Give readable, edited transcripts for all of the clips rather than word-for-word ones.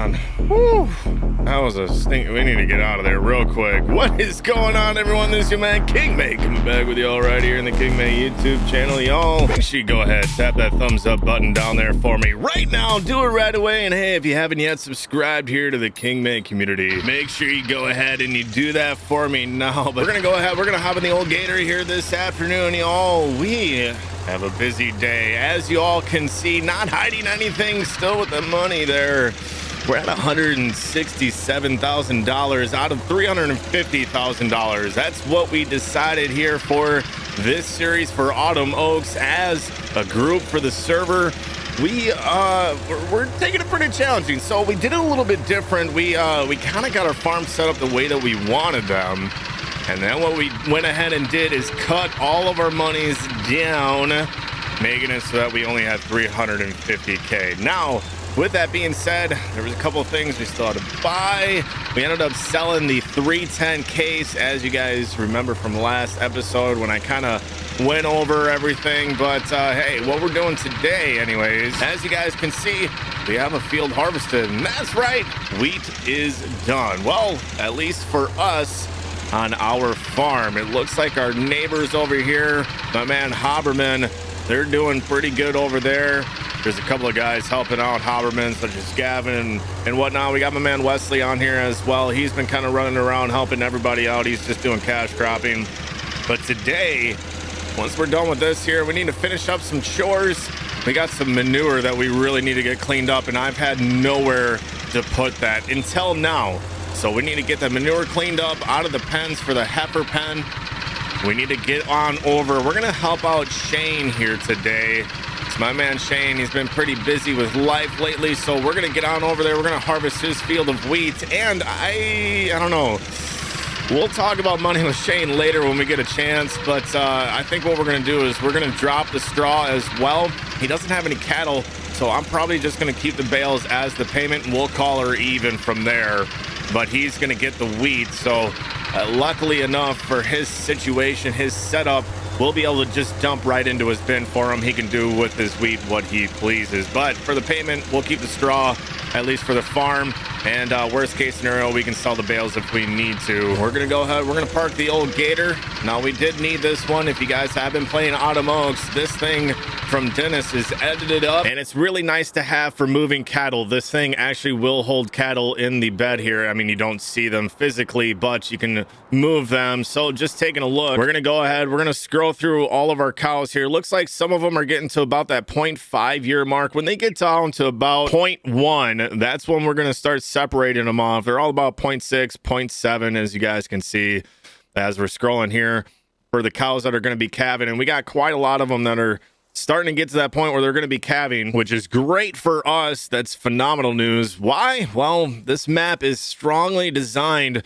man. Whew. That was a stink. We need to get out of there real quick. What is going on, everyone? This is your man King May coming back with y'all right here in the King May YouTube channel. Y'all make sure you go ahead, tap that thumbs up button down there for me right now. Do it right away. And hey, if you haven't yet subscribed here to the King May community, make sure you go ahead and you do that for me now. But we're gonna go ahead, we're gonna hop in the old gator here this afternoon, y'all. We have a busy day, as you all can see, not hiding anything, still with the money there. We're at $167,000 out of $350,000. That's what we decided here for this series for Autumn Oaks as a group for the server. We're taking it pretty challenging, so we did it a little bit different. We kind of got our farm set up the way that we wanted them. And then what we went ahead and did is cut all of our monies down, making it so that we only had $350K. Now, with that being said, there was a couple of things we still had to buy. We ended up selling the 310 case, as you guys remember from the last episode when I kind of went over everything. But hey, what we're doing today anyways, as you guys can see, we have a field harvested, and that's right, wheat is done. Well, at least for us on our farm. It looks like our neighbors over here, my man Haberman, they're doing pretty good over there. There's a couple of guys helping out Haberman, such as Gavin and whatnot. We got my man Wesley on here as well. He's been kind of running around helping everybody out. He's just doing cash cropping. But today, once we're done with this here, we need to finish up some chores. We got some manure that we really need to get cleaned up, and I've had nowhere to put that until now. So we need to get the manure cleaned up out of the pens for the heifer pen. We need to get on over. We're going to help out Shane here today. It's my man Shane. He's been pretty busy with life lately, so we're going to get on over there. We're going to harvest his field of wheat. And I don't know. We'll talk about money with Shane later when we get a chance, but I think what we're going to do is we're going to drop the straw as well. He doesn't have any cattle, so I'm probably just going to keep the bales as the payment, and we'll call her even from there. But he's going to get the wheat, so luckily enough for his situation, his setup, we'll be able to just dump right into his bin for him. He can do with his wheat what he pleases. But for the payment, we'll keep the straw, at least for the farm. And worst case scenario, we can sell the bales if we need to. We're going to go ahead. We're going to park the old gator. Now, we did need this one. If you guys have been playing Autumn Oaks, this thing from Dennis is edited up, and it's really nice to have for moving cattle. This thing actually will hold cattle in the bed here. I mean, you don't see them physically, but you can move them. So just taking a look, we're going to go ahead. We're going to scroll through all of our cows here. Looks like some of them are getting to about that 0.5 year mark. When they get down to about 0.1, that's when we're going to start separating them off. They're all about 0.6, 0.7, as you guys can see as we're scrolling here for the cows that are going to be calving. And we got quite a lot of them that are starting to get to that point where they're going to be calving, which is great for us. That's phenomenal news. Why? Well, this map is strongly designed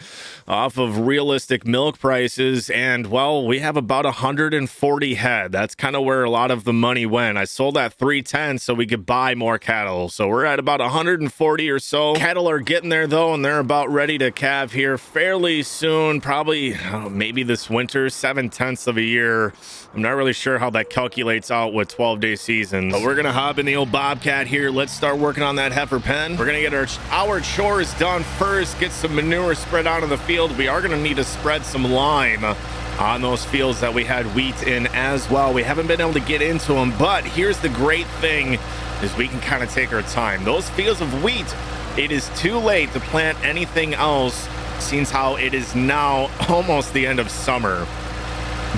off of realistic milk prices, and well, we have about 140 head. That's kind of where a lot of the money went. I sold that 310 so we could buy more cattle, so we're at about 140 or so. Cattle are getting there though, and they're about ready to calve here fairly soon, probably maybe this winter, 7/10 of a year. I'm not really sure how that calculates out with 12-day seasons, but we're gonna hop in the old Bobcat here. Let's start working on that heifer pen. We're gonna get our chores done first, get some manure spread out of the field. We are gonna need to spread some lime on those fields that we had wheat in as well. We haven't been able to get into them, but here's the great thing is we can kind of take our time. Those fields of wheat, it is too late to plant anything else, since how it is now almost the end of summer.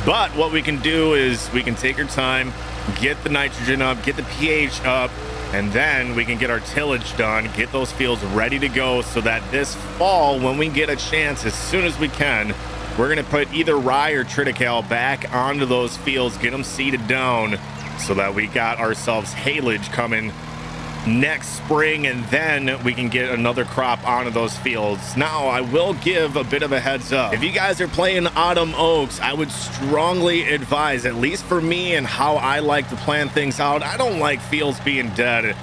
But what we can do is we can take our time, get the nitrogen up, get the pH up, and then we can get our tillage done, get those fields ready to go, so that this fall, when we get a chance, as soon as we can, we're going to put either rye or triticale back onto those fields, get them seeded down, so that we got ourselves haylage coming next spring, and then we can get another crop onto those fields. Now, I will give a bit of a heads up. If you guys are playing Autumn Oaks, I would strongly advise, at least for me and how I like to plan things out, I don't like fields being dead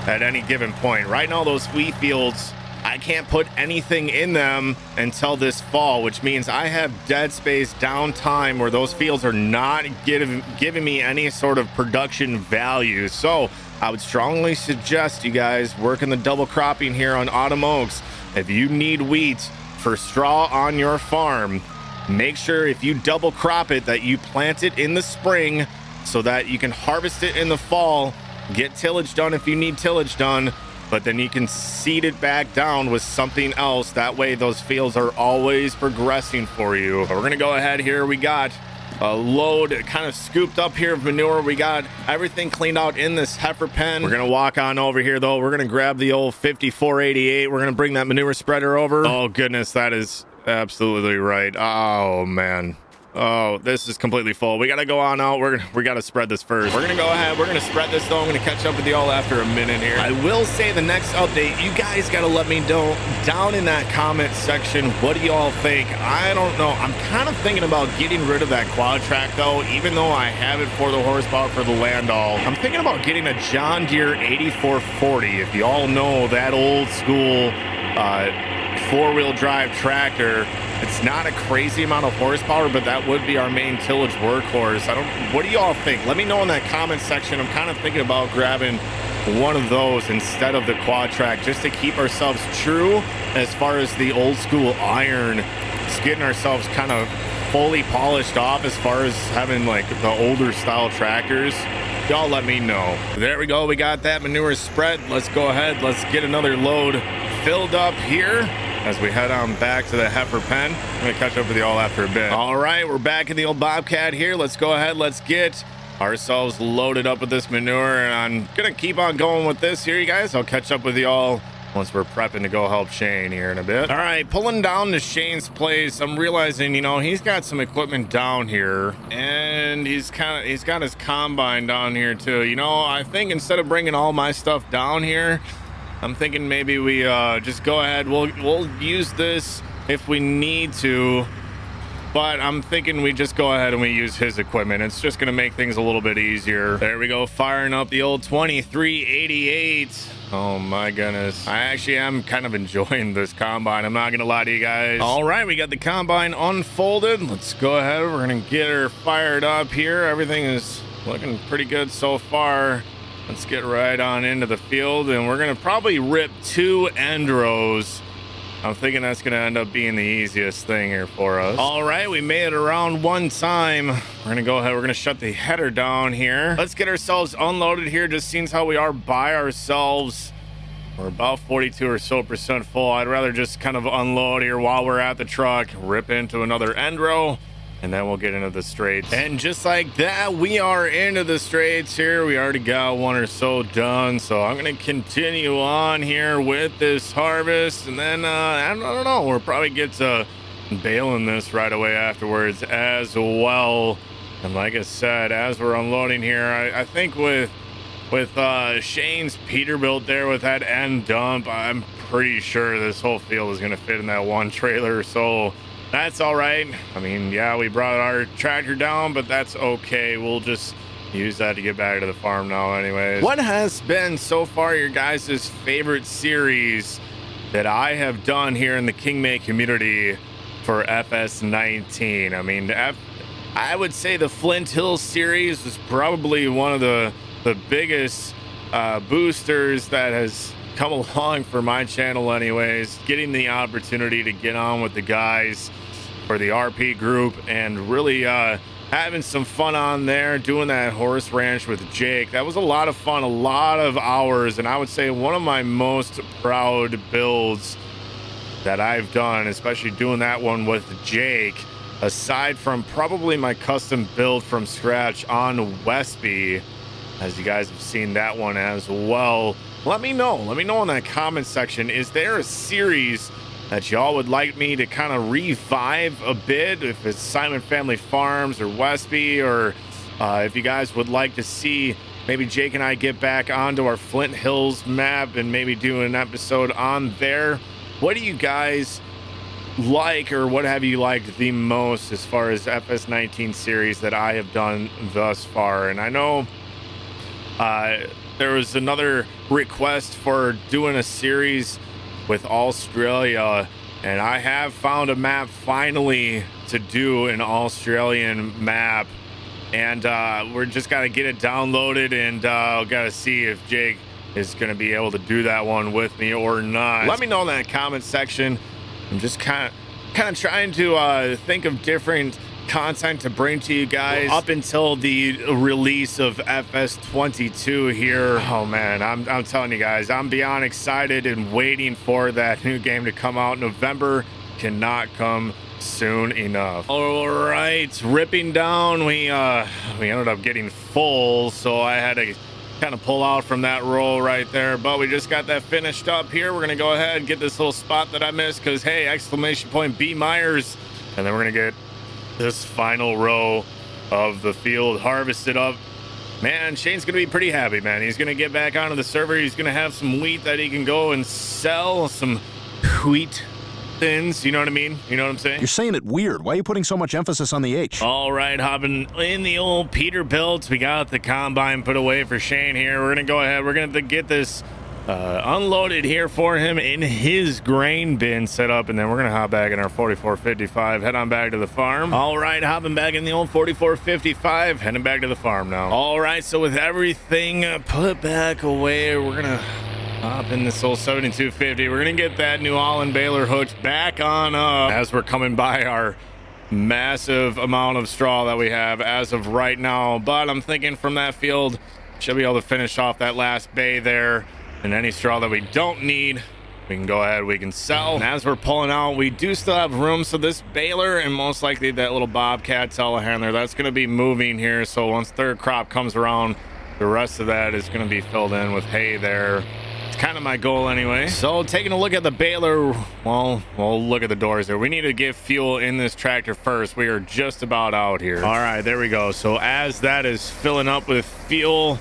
at any given point. Right now, those wheat fields, I can't put anything in them until this fall, which means I have dead space, downtime, where those fields are not giving me any sort of production value. So I would strongly suggest you guys working the double cropping here on Autumn Oaks. If you need wheat for straw on your farm, make sure if you double crop it that you plant it in the spring so that you can harvest it in the fall, get tillage done if you need tillage done, but then you can seed it back down with something else. That way those fields are always progressing for you. But we're gonna go ahead here. We got a load kind of scooped up here of manure. We got everything cleaned out in this heifer pen. We're gonna walk on over here though. We're gonna grab the old 5488. We're gonna bring that manure spreader over. Oh goodness, that is absolutely right. Oh man. Oh, this is completely full. We gotta go on out. We gotta spread this first. We're gonna go ahead. We're gonna spread this though. I'm gonna catch up with you all after a minute here. I will say the next update, you guys gotta let me know down in that comment section. What do y'all think? I don't know. I'm kind of thinking about getting rid of that quad track though, even though I have it for the horsepower for the Landau. I'm thinking about getting a John Deere 8440. If y'all know that old school four-wheel drive tractor. It's not a crazy amount of horsepower, but that would be our main tillage workhorse. What do y'all think? Let me know in that comment section. I'm kind of thinking about grabbing one of those instead of the quad track just to keep ourselves true as far as the old school iron. Just getting ourselves kind of fully polished off as far as having like the older style tractors. Y'all let me know. There we go. We got that manure spread. Let's go ahead. Let's get another load filled up here as we head on back to the heifer pen. I'm gonna catch up with you all after a bit. All right, we're back in the old Bobcat here. Let's go ahead. Let's get ourselves loaded up with this manure, and I'm gonna keep on going with this here, you guys. I'll catch up with you all once we're prepping to go help Shane here in a bit. All right, pulling down to Shane's place. I'm realizing, you know, he's got some equipment down here, and he's got his combine down here too. You know, I think instead of bringing all my stuff down here, I'm thinking maybe we just go ahead. We'll use this if we need to, but I'm thinking we just go ahead and we use his equipment. It's just gonna make things a little bit easier. There we go, firing up the old 2388. Oh my goodness. I actually am kind of enjoying this combine. I'm not gonna lie to you guys. All right, we got the combine unfolded. Let's go ahead. We're gonna get her fired up here. Everything is looking pretty good so far. Let's get right on into the field, and we're gonna probably rip 2 end rows. I'm thinking that's gonna end up being the easiest thing here for us. All right, we made it around one time. We're gonna go ahead, we're gonna shut the header down here. Let's get ourselves unloaded here, just seeing how we are by ourselves. We're about 42% or so full. I'd rather just kind of unload here while we're at the truck, rip into another end row, and then we'll get into the straights. And just like that, we are into the straights here. We already got one or so done, so I'm gonna continue on here with this harvest, and then I don't know, we'll probably get to baling this right away afterwards as well. And like I said, as we're unloading here, I think with Shane's Peterbilt there with that end dump, I'm pretty sure this whole field is gonna fit in that one trailer, so that's all right. I mean, yeah, we brought our tractor down, but that's okay. We'll just use that to get back to the farm now anyways. What has been so far your guys' favorite series that I have done here in the King May community for FS19? I mean, I would say the Flint Hills series is probably one of the biggest boosters that has come along for my channel anyways. Getting the opportunity to get on with the guys for the RP group and really having some fun on there, doing that horse ranch with Jake. That was a lot of fun, a lot of hours, and I would say one of my most proud builds that I've done, especially doing that one with Jake, aside from probably my custom build from scratch on Westby, as you guys have seen that one as well. Let me know in that comment section, is there a series that y'all would like me to kind of revive a bit? If it's Simon Family Farms or Westby, or if you guys would like to see maybe Jake and I get back onto our Flint Hills map and maybe do an episode on there. What do you guys like, or what have you liked the most as far as FS19 series that I have done thus far? And I know there was another request for doing a series with Australia, and I have found a map finally to do an Australian map and we're just got to get it downloaded, and got to see if Jake is going to be able to do that one with me or not. Let me know in that comment section. I'm just kind of trying to think of different content to bring to you guys up until the release of FS22 here. Oh man, I'm telling you guys, I'm beyond excited and waiting for that new game to come out. November cannot come soon enough. All right, ripping down, we ended up getting full, so I had to kind of pull out from that roll right there, but we just got that finished up here. We're gonna go ahead and get this little spot that I missed, because hey, exclamation point B Myers, and then we're gonna get this final row of the field harvested up. Man, Shane's gonna be pretty happy, man. He's gonna get back onto the server. He's gonna have some wheat that he can go and sell, some wheat thins, you know what I mean? You know what I'm saying? You're saying it weird. Why are you putting so much emphasis on the H? All right, hopping in the old Peterbilt. We got the combine put away for Shane here. We're gonna go ahead. We're gonna get this unloaded here for him in his grain bin set up, and then we're gonna hop back in our 4455, head on back to the farm. All right, hopping back in the old 4455, heading back to the farm now. All right, so with everything put back away, we're gonna hop in this old 7250. We're gonna get that New Holland baler hooked back on up as we're coming by our massive amount of straw that we have as of right now. But I'm thinking from that field, should be able to finish off that last bay there, and any straw that we don't need, we can go ahead, we can sell. And as we're pulling out, we do still have room, so this baler and most likely that little bobcat telehandler, that's going to be moving here. So once third crop comes around, the rest of that is going to be filled in with hay there. It's kind of my goal anyway. So taking a look at the baler, well, we'll look at the doors there. We need to get fuel in this tractor first. We are just about out here. All right, there we go. So as that is filling up with fuel,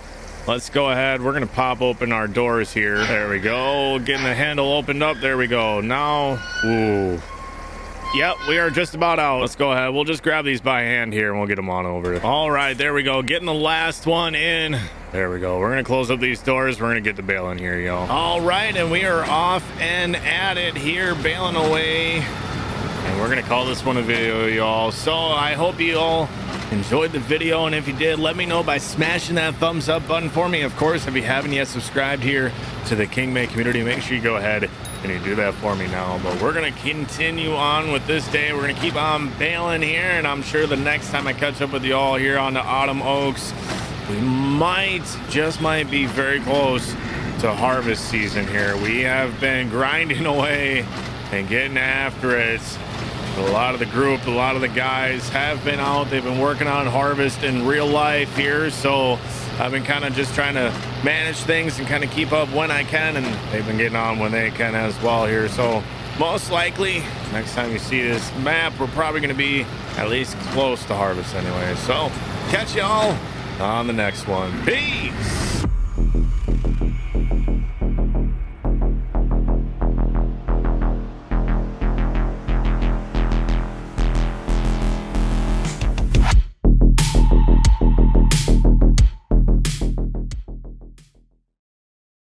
let's go ahead. We're gonna pop open our doors here. There we go. Getting the handle opened up. There we go. Now, ooh. Yep, we are just about out. Let's go ahead. We'll just grab these by hand here and we'll get them on over. All right, there we go. Getting the last one in. There we go. We're gonna close up these doors. We're gonna get the bale in here, y'all. All right, and we are off and at it here, baling away. And we're gonna call this one a video, y'all. So I hope you all enjoyed the video, and if you did, let me know by smashing that thumbs up button for me. Of course, if you haven't yet subscribed here to the KingMay community, make sure you go ahead and you do that for me now. But we're gonna continue on with this day. We're gonna keep on baling here, and I'm sure the next time I catch up with you all here on the Autumn Oaks, we just might be very close to harvest season here. We have been grinding away and getting after it. A lot of the group, a lot of the guys have been out. They've been working on harvest in real life here, so I've been kind of just trying to manage things and kind of keep up when I can, and they've been getting on when they can as well here. So most likely next time you see this map, we're probably going to be at least close to harvest anyway. So catch y'all on the next one. Peace.